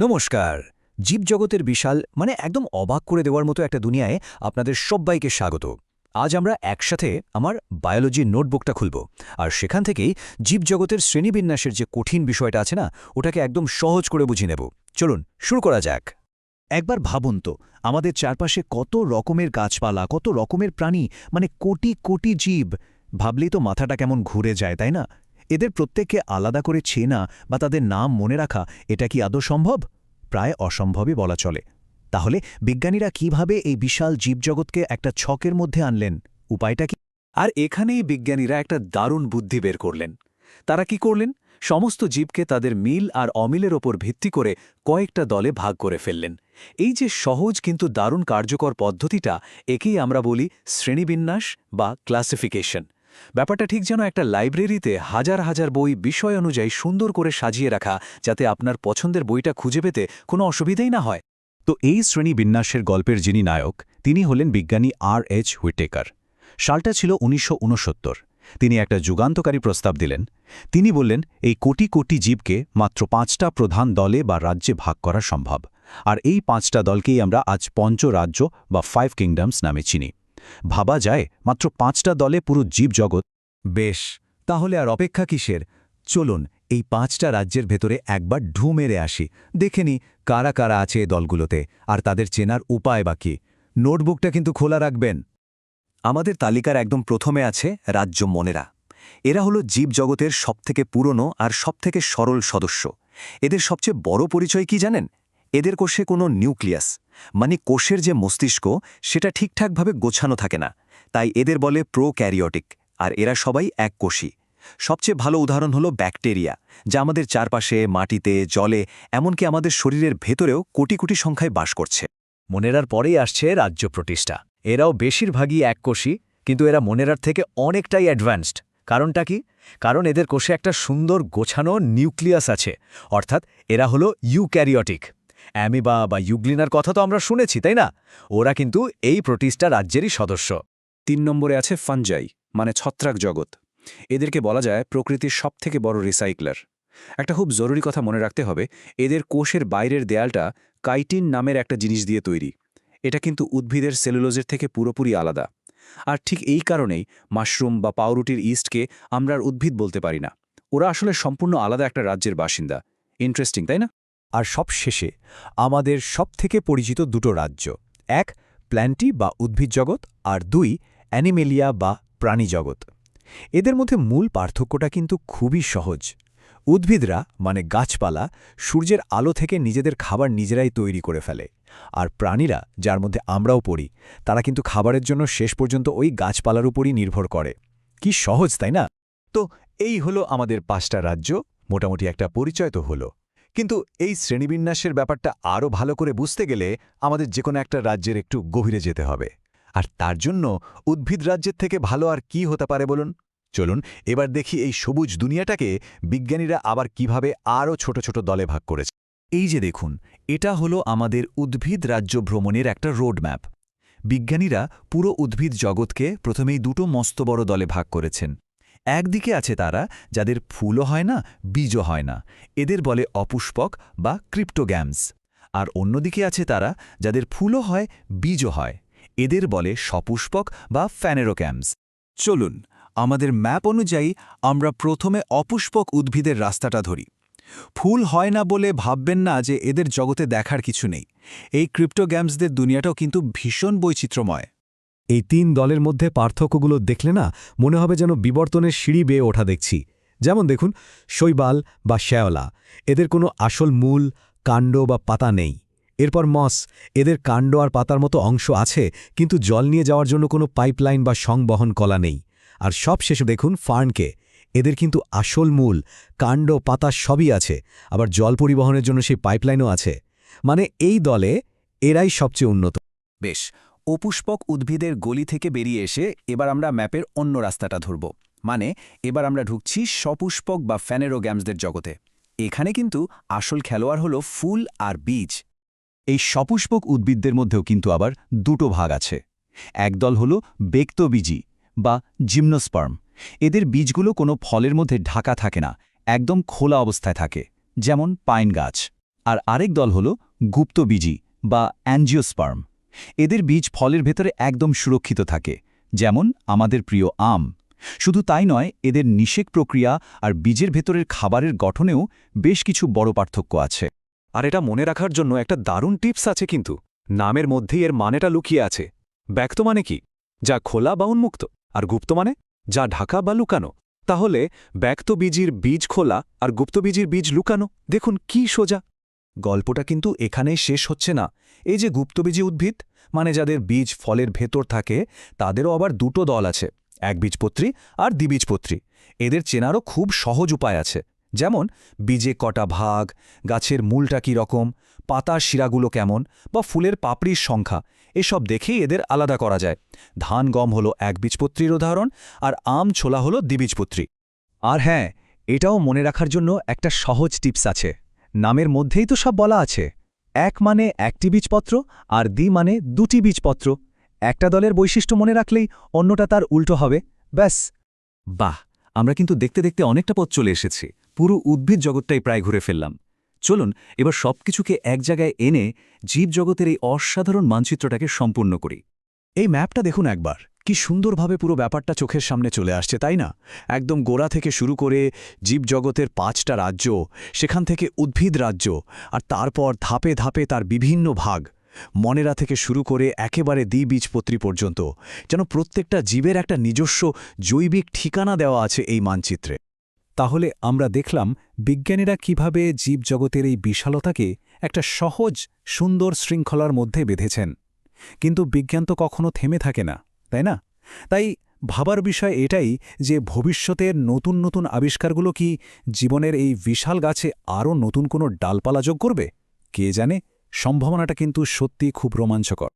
নমস্কার। জীবজগতের বিশাল একদম অবাক করে দেওয়ার মতো একটা দুনিয়ায় আপনাদের সবাইকে স্বাগত। আজ আমরা একসাথে আমার বায়োলজি নোটবুকটা খুলব আর সেখান থেকেই জীবজগতের শ্রেণীবিন্যাসের যে কঠিন বিষয়টা আছে না, ওটাকে একদম সহজ করে বুঝিয়ে নেব। চলুন শুরু করা যাক। একবার ভাবুন তো, আমাদের চারপাশে কত রকমের গাছপালা, কত রকমের প্রাণী, কোটি কোটি জীব। ভাবলেই তো মাথাটা কেমন ঘুরে যায়, তাই না? এদের প্রত্যেককে আলাদা করে চেনা বা তাদের নাম মনে রাখা, এটা কি আদৌ সম্ভব? প্রায় অসম্ভবই বলা চলে। তাহলে বিজ্ঞানীরা কিভাবে এই বিশাল জীবজগৎকে একটা ছকের মধ্যে আনলেন? উপায়টা কি? আর এখানেই বিজ্ঞানীরা একটা দারুণ বুদ্ধি বের করলেন। তারা কি করলেন? সমস্ত জীবকে তাদের মিল আর অমিলের ওপর ভিত্তি করে কয়েকটা দলে ভাগ করে ফেললেন। এই যে সহজ কিন্তু দারুণ কার্যকর পদ্ধতিটা, একেই আমরা বলি শ্রেণীবিন্যাস বা ক্লাসিফিকেশন। ব্যাপারটা ঠিক যেন একটা লাইব্রেরিতে হাজার হাজার বই বিষয় অনুযায়ী সুন্দর করে সাজিয়ে রাখা, যাতে আপনার পছন্দের বইটা খুঁজে পেতে কোনো অসুবিধাই না হয়। তো এই শ্রেণীবিন্যাসের গল্পের যিনি নায়ক, তিনি হলেন বিজ্ঞানী R.H. হুইটেকার। সালটা ছিল ১৯৬৯। তিনি একটা যুগান্তকারী প্রস্তাব দিলেন। তিনি বললেন, এই কোটি কোটি জীবকে মাত্র ৫টা প্রধান দলে বা রাজ্যে ভাগ করা সম্ভব। আর এই ৫টা দলকেই আমরা আজ পঞ্চরাজ্য বা 5 কিংডমস নামে চিনি। ভাবা যায়, মাত্র ৫টা দলে পুরো জীবজগৎ। বেশ, তাহলে আর অপেক্ষা কিসের? চলুন এই 5টা রাজ্যের ভেতরে একবার ঢু মেরে আসি, দেখে নি কারা কারা আছে এই দলগুলোতে, আর তাদের চেনার উপায় বাকি। নোটবুকটা কিন্তু খোলা রাখবেন। আমাদের তালিকার একদম প্রথমে আছে রাজ্য মনেরা। এরা হলো জীবজগতের সবথেকে পুরনো আর সবথেকে সরল সদস্য। এদের সবচেয়ে বড় পরিচয় কি জানেন? এদের কোষে কোনো নিউক্লিয়াস, কোষের যে মস্তিষ্ক, সেটা ঠিকঠাকভাবে গোছানো থাকে না। তাই এদের বলে প্রোক্যারিওটিক, আর এরা সবাই এককোষী। সবচেয়ে ভালো উদাহরণ হলো ব্যাকটেরিয়া, যা আমাদের চারপাশে, মাটিতে, জলে, এমনকি আমাদের শরীরের ভেতরেও কোটি কোটি সংখ্যায় বাস করছে। মনেরার পরেই আসছে রাজ্য প্রতিষ্ঠা। এরাও বেশিরভাগই এককোষী, কিন্তু এরা মনেরার থেকে অনেকটাই অ্যাডভান্সড। কারণটা কি? কারণ এদের কোষে একটা সুন্দর গোছানো নিউক্লিয়াস আছে, অর্থাৎ এরা হলো ইউক্যারিওটিক। অ্যামিবা বা ইউগ্লিনার কথা তো আমরা শুনেছি, তাই না? ওরা কিন্তু এই প্রোটিস্টা রাজ্যেরই সদস্য। 3 নম্বরে আছে ফাঞ্জাই, ছত্রাক জগৎ। এদেরকে বলা যায় প্রকৃতির সবথেকে বড় রিসাইক্লার। একটা খুব জরুরি কথা মনে রাখতে হবে, এদের কোষের বাইরের দেয়ালটা কাইটিন নামের একটা জিনিস দিয়ে তৈরি। এটা কিন্তু উদ্ভিদের সেলুলোজের থেকে পুরোপুরি আলাদা। আর ঠিক এই কারণেই মাশরুম বা পাউরুটির ইস্টকে আমরা আর উদ্ভিদ বলতে পারি না। ওরা আসলে সম্পূর্ণ আলাদা একটা রাজ্যের বাসিন্দা। ইন্টারেস্টিং, তাই না? আর সব শেষে আমাদের সবথেকে পরিচিত দুটো রাজ্য, এক প্ল্যান্টি বা উদ্ভিদ জগৎ, আর 2 অ্যানিমেলিয়া বা প্রাণী জগৎ। এদের মধ্যে মূল পার্থক্যটা কিন্তু খুবই সহজ। উদ্ভিদরা গাছপালা সূর্যের আলো থেকে নিজেদের খাবার নিজেরাই তৈরি করে ফেলে, আর প্রাণীরা, যার মধ্যে আমরাও পড়ি, তারা কিন্তু খাবারের জন্য শেষ পর্যন্ত ওই গাছপালার উপরই নির্ভর করে। কি সহজ, তাই না? তো এই হলো আমাদের 5টা রাজ্য। মোটামুটি একটা পরিচয় তো হলো, কিন্তু এই শ্রেণীবিন্যাসের ব্যাপারটা আরও ভালো করে বুঝতে গেলে আমাদের যে কোনো একটা রাজ্যের একটু গভীরে যেতে হবে। আর তার জন্য উদ্ভিদ রাজ্যের থেকে ভালো আর কি হতে পারে বলুন? চলুন এবার দেখি এই সবুজ দুনিয়াটাকে বিজ্ঞানীরা আবার কিভাবে আরও ছোট ছোট দলে ভাগ করেছে। এই যে দেখুন, এটা হলো আমাদের উদ্ভিদ রাজ্য ভ্রমণের একটা রোডম্যাপ। বিজ্ঞানীরা পুরো উদ্ভিদ জগৎকে প্রথমেই দুটো মস্ত বড় দলে ভাগ করেছেন। একদিকে আছে তারা যাদের ফুলও হয় না, বীজও হয় না, এদের বলে অপুষ্পক বা ক্রিপ্টোগ্যামস। আর অন্যদিকে আছে তারা যাদের ফুলও হয়, বীজও হয়, এদের বলে সপুষ্পক বা ফ্যানেরোক্যামস। চলুন আমাদের ম্যাপ অনুযায়ী আমরা প্রথমে অপুষ্পক উদ্ভিদের রাস্তাটা ধরি। ফুল হয় না বলে ভাববেন না যে এদের জগতে দেখার কিছু নেই। এই ক্রিপ্টোগ্যামসদের দুনিয়াটাও কিন্তু ভীষণ বৈচিত্র্যময়। এই 3 দলের মধ্যে পার্থক্যগুলো দেখলে না মনে হবে যেন বিবর্তনের সিঁড়ি বেয়ে ওঠা দেখছি। যেমন দেখুন, শৈবাল বা শ্যাওলা, এদের কোনো আসল মূল, কাণ্ড বা পাতা নেই। এরপর মস, এদের কাণ্ড আর পাতার মতো অংশ আছে, কিন্তু জল নিয়ে যাওয়ার জন্য কোনো পাইপলাইন বা সংবহন কলা নেই। আর সবশেষে দেখুন ফার্নকে, এদের কিন্তু আসল মূল, কাণ্ড, পাতা সবই আছে, আবার জল পরিবহনের জন্য সেই পাইপলাইনও আছে। এই দলে এরাই সবচেয়ে উন্নত। বেশ, অপুষ্পক উদ্ভিদের গলি থেকে বেরিয়ে এসে এবার আমরা ম্যাপের অন্য রাস্তাটা ধরব। এবার আমরা ঢুকছি সপুষ্পক বা ফ্যানেরোগ্যামসদের জগতে। এখানে কিন্তু আসল খেলোয়াড় হলো ফুল আর বীজ। এই সপুষ্পক উদ্ভিদদের মধ্যেও কিন্তু আবার দুটো ভাগ আছে। একদল হলো বেক্তবীজী বা জিমনোস্পার্ম। এদের বীজগুলো কোনো ফলের মধ্যে ঢাকা থাকে না, একদম খোলা অবস্থায় থাকে, যেমন পাইন গাছ। আর আরেক দল হল গুপ্তবীজি বা অ্যাঞ্জিওস্পার্ম। এদের বীজ ফলের ভেতরে একদম সুরক্ষিত থাকে, যেমন আমাদের প্রিয় আম। শুধু তাই নয়, এদের নিষেক প্রক্রিয়া আর বীজের ভেতরের খাবারের গঠনেও বেশ কিছু বড় পার্থক্য আছে। আর এটা মনে রাখার জন্য একটা দারুণ টিপস আছে কিন্তু। নামের মধ্যেই এর মানেটা লুকিয়ে আছে। ব্যক্ত মানে কি? যা খোলা বা উন্মুক্ত। আর গুপ্ত মানে? যা ঢাকা বা লুকানো। তাহলে ব্যক্তবীজির বীজ খোলা আর গুপ্তবীজির বীজ লুকানো। দেখুন কি সোজা। গল্পটা কিন্তু এখানেই শেষ হচ্ছে না। এই যে গুপ্তবীজি উদ্ভিদ, মানে যাদের বীজ ফলের ভেতর থাকে, তাদেরও আবার দুটো দল আছে, একবীজপত্রী আর দ্বিবীজপত্রী। এদের চেনারও খুব সহজ উপায় আছে। যেমন বীজে কটা ভাগ, গাছের মূলটা কী রকম, পাতার শিরাগুলো কেমন, বা ফুলের পাপড়ির সংখ্যা, এসব দেখেই এদের আলাদা করা যায়। ধান গম হলো একবীজপত্রীর উদাহরণ, আর আম ছোলা হলো দ্বিবীজপত্রী। আর হ্যাঁ, এটাও মনে রাখার জন্য একটা সহজ টিপস আছে। নামের মধ্যেই তো সব বলা আছে। এক মানে একটি বীজপত্র, আর দ্বি মানে দুটি বীজপত্র। একটা দলের বৈশিষ্ট্য মনে রাখলেই অন্যটা তার উল্টো হবে, ব্যাস। বাহ, আমরা কিন্তু দেখতে দেখতে অনেকটা পথ চলে এসেছি। পুরো উদ্ভিদ জগৎটাই প্রায় ঘুরে ফেললাম। চলুন এবার সবকিছুকে এক জায়গায় এনে জীবজগতের এই অসাধারণ মানচিত্রটাকে সম্পূর্ণ করি। এই ম্যাপটা দেখুন একবার, কি সুন্দরভাবে পুরো ব্যাপারটা চোখের সামনে চলে আসছে, তাই না? একদম গোড়া থেকে শুরু করে জীবজগতের 5টা রাজ্য, সেখান থেকে উদ্ভিদ রাজ্য, আর তারপর ধাপে ধাপে তার বিভিন্ন ভাগ, মনেরা থেকে শুরু করে একেবারে দ্বিবীজপত্রী পর্যন্ত, যেন প্রত্যেকটা জীবের একটা নিজস্ব জৈবিক ঠিকানা দেওয়া আছে এই মানচিত্রে। তাহলে আমরা দেখলাম বিজ্ঞানীরা কিভাবে জীবজগতের এই বিশালতাকে একটা সহজ, সুন্দর শৃঙ্খলার মধ্যে বেঁধেছেন। কিন্তু বিজ্ঞান তো কখনো থেমে থাকে না, তাই না? তাই ভাবার বিষয় এটাই যে ভবিষ্যতের নতুন নতুন আবিষ্কারগুলো কি জীবনের এই বিশাল গাছে আরও নতুন কোনো ডালপালা যোগ করবে? কে জানে, সম্ভাবনাটা কিন্তু সত্যি খুব রোমাঞ্চকর।